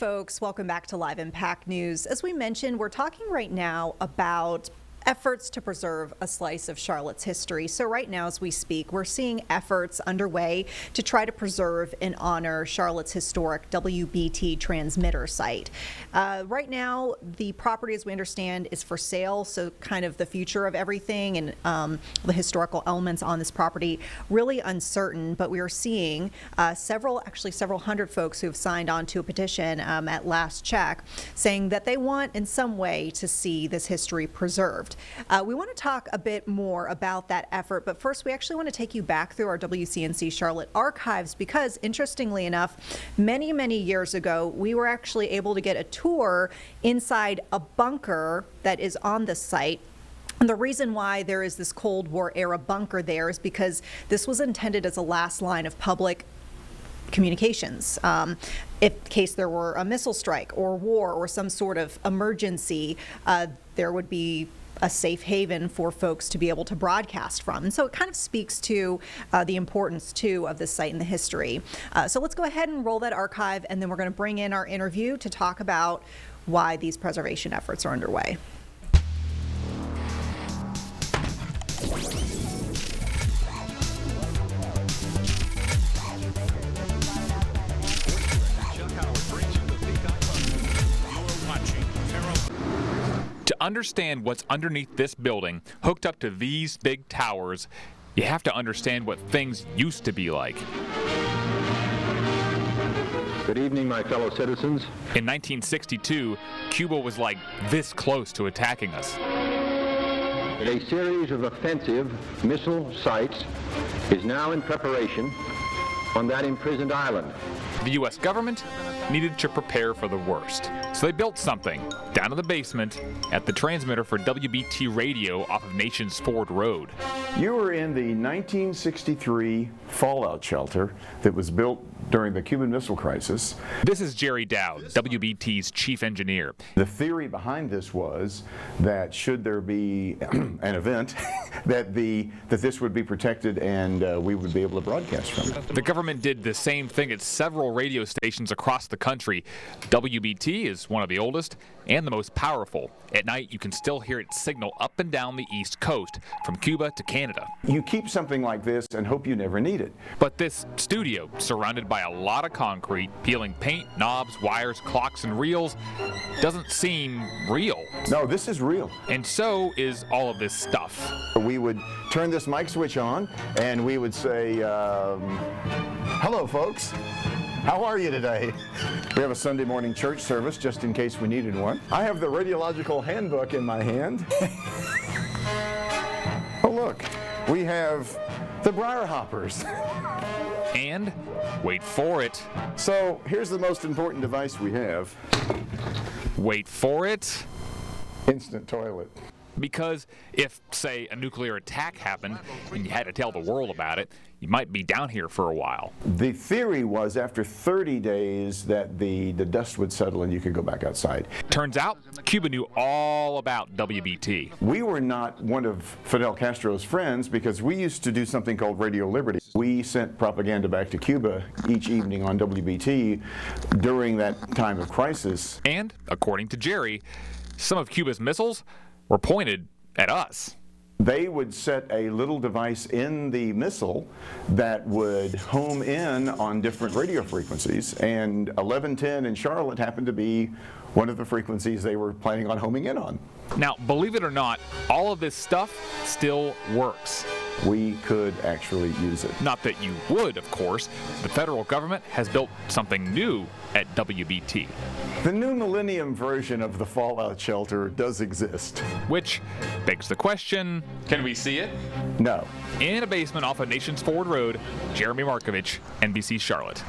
Folks, welcome back to Live Impact News. As we mentioned, we're talking right now about efforts to preserve a slice of Charlotte's history. So right now, as we speak, we're seeing efforts underway to try to preserve and honor Charlotte's historic WBT transmitter site. Right now, the property, as we understand, is for sale. So kind of the future of everything and the historical elements on this property, really uncertain. But we are seeing several hundred folks who have signed on to a petition at last check saying that they want in some way to see this history preserved. We want to talk a bit more about that effort, but first we actually want to take you back through our WCNC Charlotte archives because, interestingly enough, many years ago, we were actually able to get a tour inside a bunker that is on the site. And the reason why there is this Cold War era bunker there is because this was intended as a last line of public communications. In case there were a missile strike or war or some sort of emergency, there would be a safe haven for folks to be able to broadcast from. And so it kind of speaks to the importance, too, of this site and the history. So let's go ahead and roll that archive, and then we're going to bring in our interview to talk about why these preservation efforts are underway. To understand what's underneath this building, hooked up to these big towers, you have to understand what things used to be like. Good evening, my fellow citizens. In 1962, Cuba was like this close to attacking us. A series of offensive missile sites is now in preparation on that imprisoned island. The U.S. government needed to prepare for the worst. So they built something down in the basement at the transmitter for WBT radio off of Nations Ford Road. You were in the 1963 fallout shelter that was built during the Cuban Missile Crisis. This is Jerry Dowd, WBT's chief engineer. The theory behind this was that should there be an event, that this would be protected and we would be able to broadcast from it. The government did the same thing at several radio stations across the country. WBT is one of the oldest and the most powerful. At night, you can still hear its signal up and down the East Coast, from Cuba to Canada. You keep something like this and hope you never need it. But this studio, surrounded by a lot of concrete, peeling paint, knobs, wires, clocks, and reels, doesn't seem real. No, this is real. And so is all of this stuff. We would turn this mic switch on and we would say, hello, folks. How are you today? We have a Sunday morning church service just in case we needed one. I have the radiological handbook in my hand. Oh, look, we have the briar hoppers. And, wait for it. So here's the most important device we have. Wait for it. Instant toilet. Because if, say, a nuclear attack happened and you had to tell the world about it, you might be down here for a while. The theory was after 30 days that the dust would settle and you could go back outside. Turns out, Cuba knew all about WBT. We were not one of Fidel Castro's friends because we used to do something called Radio Liberty. We sent propaganda back to Cuba each evening on WBT during that time of crisis. And, according to Jerry, some of Cuba's missiles were pointed at us. They would set a little device in the missile that would home in on different radio frequencies, and 1110 in Charlotte happened to be one of the frequencies they were planning on homing in on. Now, believe it or not, all of this stuff still works. We could actually use it. Not that you would, of course. The federal government has built something new at WBT. The new millennium version of the fallout shelter does exist. Which begs the question, can we see it? No. In a basement off of Nations Ford Road, Jeremy Markovich, NBC Charlotte.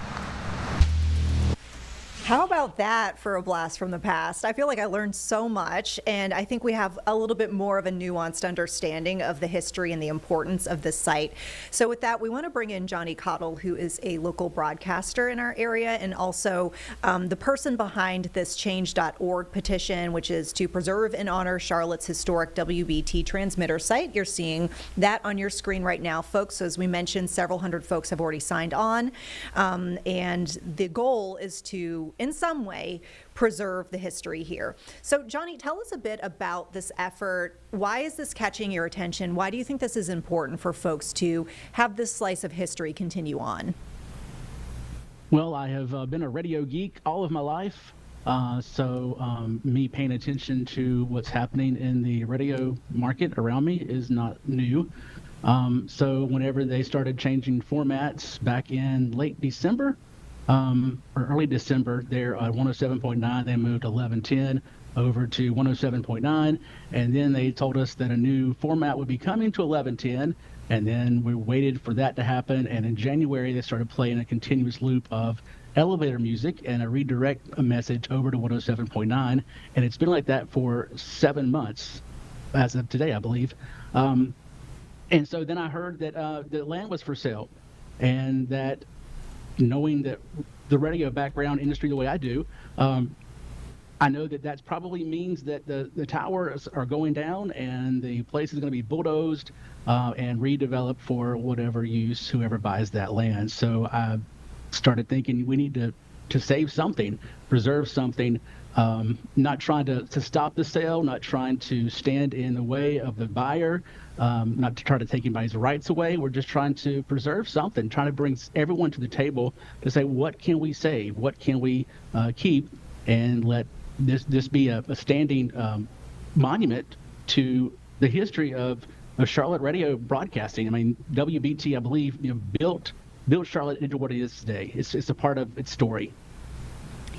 How about that for a blast from the past? I feel like I learned so much, and I think we have a little bit more of a nuanced understanding of the history and the importance of this site. So with that, we want to bring in Johnny Cottle, who is a local broadcaster in our area and also the person behind this change.org petition, which is to preserve and honor Charlotte's historic WBT transmitter site. You're seeing that on your screen right now, folks. So as we mentioned, several hundred folks have already signed on, and the goal is to in some way, preserve the history here. So, Johnny, tell us a bit about this effort. Why is this catching your attention? Why do you think this is important for folks to have this slice of history continue on? Well, I have been a radio geek all of my life. So me paying attention to what's happening in the radio market around me is not new. So whenever they started changing formats back in late December or early December, there at 107.9, they moved 1110 over to 107.9, and then they told us that a new format would be coming to 1110, and then we waited for that to happen, and in January they started playing a continuous loop of elevator music and a redirect a message over to 107.9, and it's been like that for 7 months as of today, I believe. And so then I heard that the land was for sale, and that knowing that the radio background industry the way I do, I know that that probably means that the towers are going down and the place is going to be bulldozed and redeveloped for whatever use whoever buys that land. So I started thinking we need to save something, preserve something, not trying to stop the sale, not trying to stand in the way of the buyer, not to try to take anybody's rights away. We're just trying to preserve something, trying to bring everyone to the table to say, what can we save? What can we keep? And let this be a standing monument to the history of Charlotte radio broadcasting. I mean, WBT, I believe, built Charlotte into what it is today. It's a part of its story.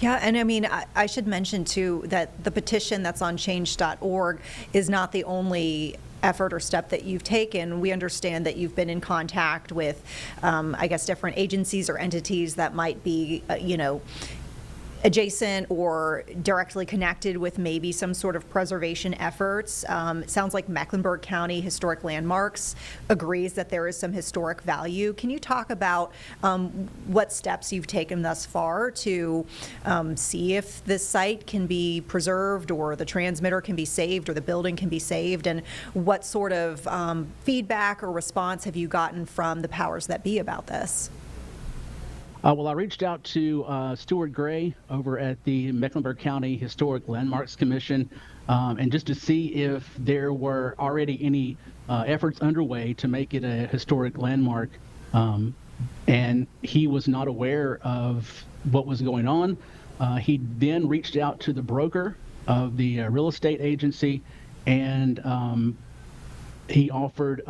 Yeah, and I mean, I should mention too that the petition that's on change.org is not the only effort or step that you've taken. We understand that you've been in contact with, I guess, different agencies or entities that might be, adjacent or directly connected with maybe some sort of preservation efforts. It sounds like Mecklenburg County Historic Landmarks agrees that there is some historic value. Can you talk about what steps you've taken thus far to see if this site can be preserved or the transmitter can be saved or the building can be saved, and what sort of feedback or response have you gotten from the powers that be about this? Well, I reached out to Stuart Gray over at the Mecklenburg County Historic Landmarks Commission, and just to see if there were already any efforts underway to make it a historic landmark. And he was not aware of what was going on. He then reached out to the broker of the real estate agency, and he offered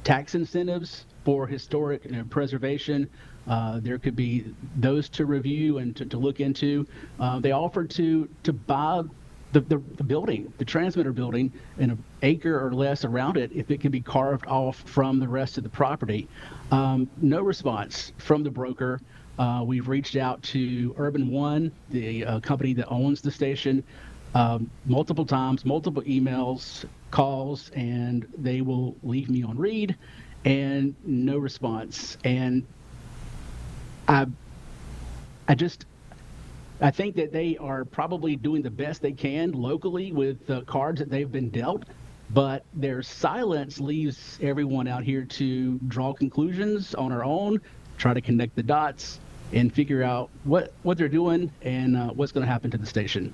tax incentives for historic transmission. There could be those to review and to look into. They offered to buy the building, the transmitter building, and an acre or less around it if it can be carved off from the rest of the property. No response from the broker. We've reached out to Urban One, the company that owns the station, multiple times, multiple emails, calls, and they will leave me on read, and no response. And I think that they are probably doing the best they can locally with the cards that they've been dealt, but their silence leaves everyone out here to draw conclusions on our own, try to connect the dots, and figure out what they're doing and what's going to happen to the station.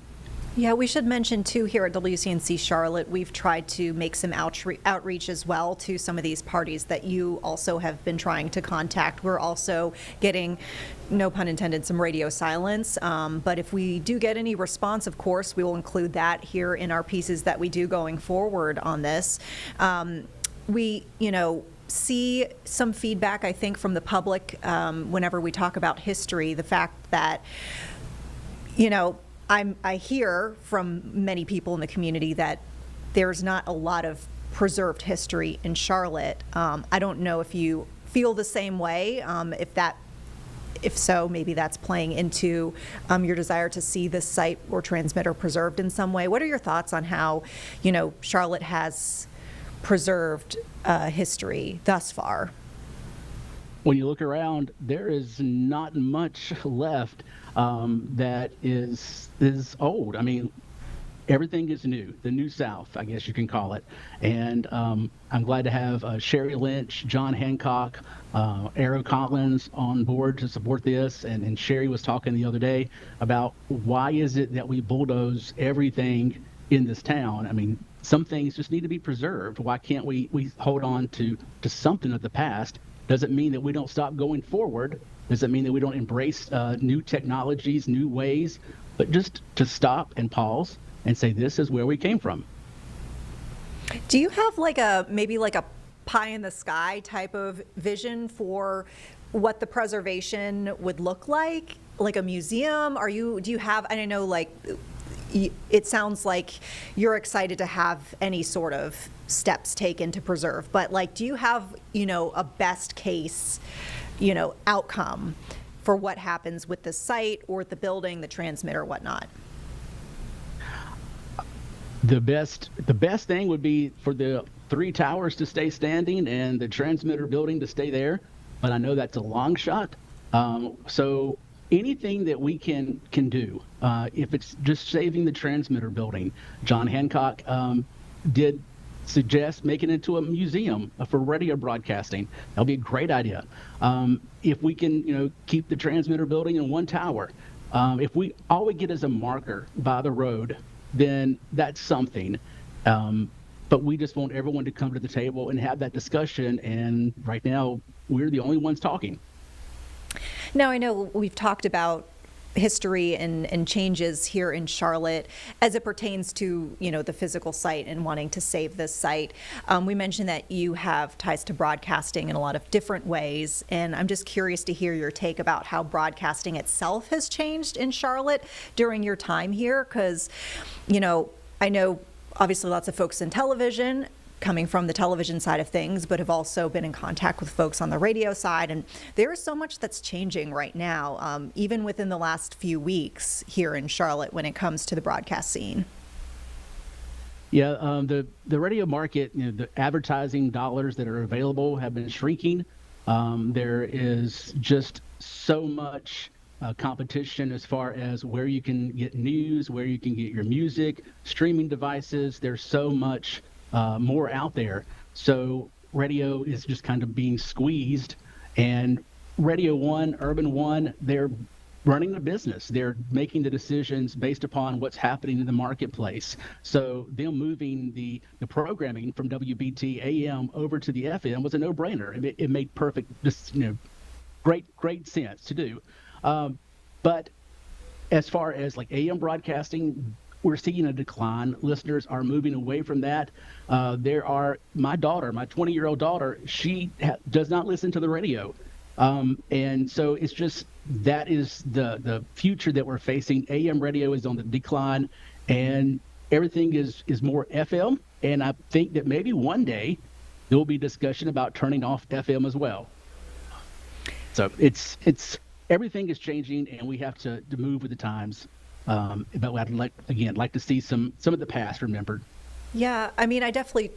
Yeah, we should mention too, here at WCNC Charlotte, we've tried to make some outreach as well to some of these parties that you also have been trying to contact. We're also getting, no pun intended, some radio silence. But if we do get any response, of course, we will include that here in our pieces that we do going forward on this. We, see some feedback, I think, from the public whenever we talk about history, the fact that, I hear from many people in the community that there's not a lot of preserved history in Charlotte. I don't know if you feel the same way. If so, maybe that's playing into your desire to see this site or transmitter preserved in some way. What are your thoughts on how, Charlotte has preserved history thus far? When you look around, there is not much left that is old. I mean, everything is new, the new South, I guess you can call it. And I'm glad to have Sherry Lynch, John Hancock, Arrow Collins on board to support this. And Sherry was talking the other day about why is it that we bulldoze everything in this town? I mean, some things just need to be preserved. Why can't we hold on to something of the past? Doesn't mean that we don't stop going forward. Doesn't mean that we don't embrace new technologies, new ways, but just to stop and pause and say, this is where we came from. Do you have maybe a pie in the sky type of vision for what the preservation would look like a museum? Do you have, and I know it sounds like you're excited to have any sort of steps taken to preserve, but do you have, a best case, outcome for what happens with the site or the building, the transmitter, whatnot? The best thing would be for the 3 towers to stay standing and the transmitter building to stay there, but I know that's a long shot. So anything that we can do, if it's just saving the transmitter building. John Hancock did suggest making it into a museum for radio broadcasting. That'll be a great idea. If we can, keep the transmitter building in 1 tower, if all we get is a marker by the road, then that's something. But we just want everyone to come to the table and have that discussion. And right now, we're the only ones talking. Now, I know we've talked about history and changes here in Charlotte as it pertains to, the physical site and wanting to save this site. We mentioned that you have ties to broadcasting in a lot of different ways, and I'm just curious to hear your take about how broadcasting itself has changed in Charlotte during your time here, because, I know obviously lots of folks in television coming from the television side of things, but have also been in contact with folks on the radio side. And there is so much that's changing right now, even within the last few weeks here in Charlotte when it comes to the broadcast scene. Yeah, the radio market, the advertising dollars that are available have been shrinking. There is just so much competition as far as where you can get news, where you can get your music, streaming devices. There's so much more out there. So radio is just kind of being squeezed, and Radio One, Urban One, they're running the business. They're making the decisions based upon what's happening in the marketplace. So them moving the programming from WBT AM over to the FM was a no-brainer. It made perfect, just great sense to do. But as far as AM broadcasting, we're seeing a decline. Listeners are moving away from that. My daughter, my 20-year-old daughter, she does not listen to the radio. And so it's just, that is the future that we're facing. AM radio is on the decline, and everything is more FM. And I think that maybe one day there will be discussion about turning off FM as well. So it's everything is changing, and we have to move with the times. But I'd like to see some of the past remembered. Yeah, I mean, I definitely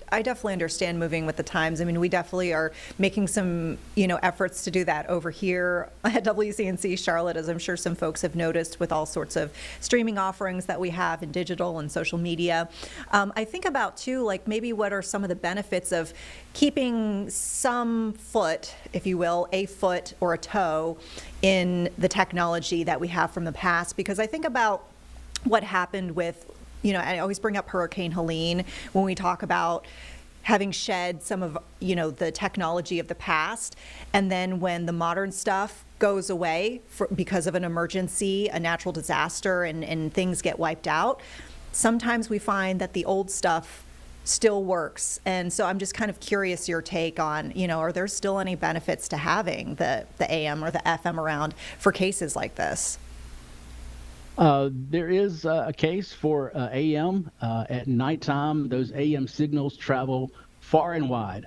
understand moving with the times. I mean, we definitely are making some, efforts to do that over here at WCNC Charlotte, as I'm sure some folks have noticed with all sorts of streaming offerings that we have in digital and social media. I think about too, maybe what are some of the benefits of keeping some foot, if you will, a foot or a toe in the technology that we have from the past, because I think about what happened with, I always bring up Hurricane Helene when we talk about having shed some of, the technology of the past. And then when the modern stuff goes away because of an emergency, a natural disaster, and things get wiped out, sometimes we find that the old stuff still works. And so I'm just kind of curious your take on, are there still any benefits to having the AM or the FM around for cases like this? There is a case for AM. At nighttime, those AM signals travel far and wide.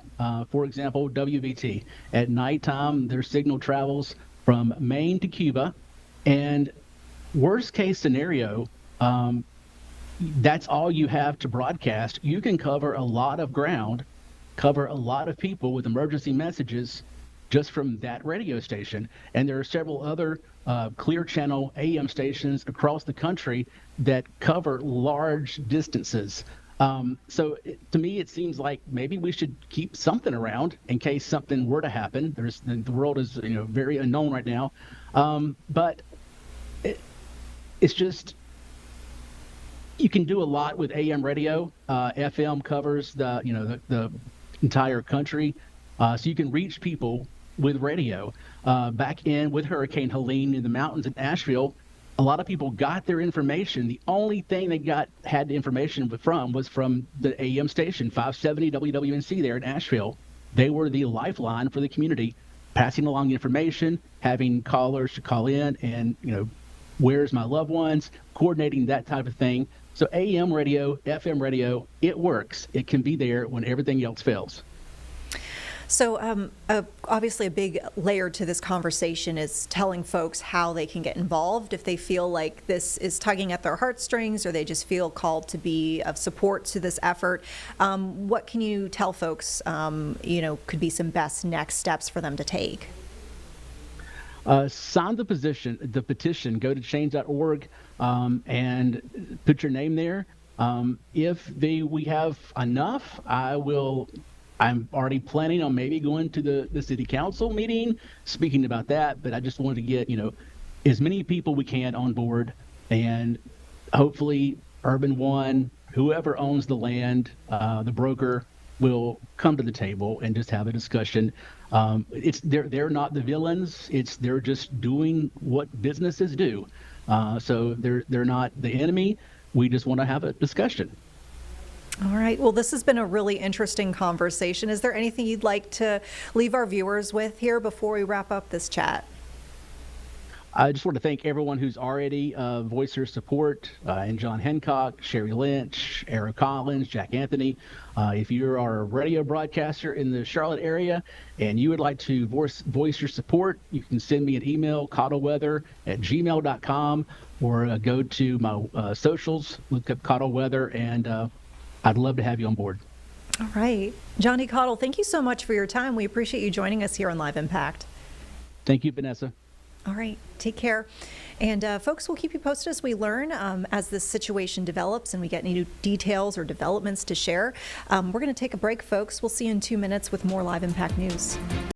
For example, WBT. At nighttime, their signal travels from Maine to Cuba. And worst case scenario, that's all you have to broadcast. You can cover a lot of ground, cover a lot of people with emergency messages, just from that radio station. And there are several other clear channel AM stations across the country that cover large distances. To me, it seems like maybe we should keep something around in case something were to happen. The world is very unknown right now, but it's just, you can do a lot with AM radio. FM covers the entire country, so you can reach people with radio. Back with Hurricane Helene in the mountains in Asheville, a lot of people got their information. The only thing they had the information from was from the AM station, 570 WWNC there in Asheville. They were the lifeline for the community, passing along information, having callers to call in and, where's my loved ones, coordinating that type of thing. So AM radio, FM radio, it works. It can be there when everything else fails. So obviously a big layer to this conversation is telling folks how they can get involved if they feel like this is tugging at their heartstrings or they just feel called to be of support to this effort. What can you tell folks, could be some best next steps for them to take? Sign the petition, go to change.org and put your name there. If we have enough, I'm already planning on maybe going to the city council meeting, speaking about that, but I just wanted to get, as many people we can on board, and hopefully Urban One, whoever owns the land, the broker, will come to the table and just have a discussion. They're not the villains. They're just doing what businesses do. So they're not the enemy. We just want to have a discussion. All right. Well, this has been a really interesting conversation. Is there anything you'd like to leave our viewers with here before we wrap up this chat? I just want to thank everyone who's already voiced their support, and John Hancock, Sherry Lynch, Eric Collins, Jack Anthony. If you are a radio broadcaster in the Charlotte area and you would like to voice your support, you can send me an email, cottleweather@gmail.com, or go to my socials, look up Cottle Weather, and I'd love to have you on board. All right. Johnny Cottle, thank you so much for your time. We appreciate you joining us here on Live Impact. Thank you, Vanessa. All right. Take care. And folks, we'll keep you posted as we learn as this situation develops and we get any new details or developments to share. We're going to take a break, folks. We'll see you in 2 minutes with more Live Impact news.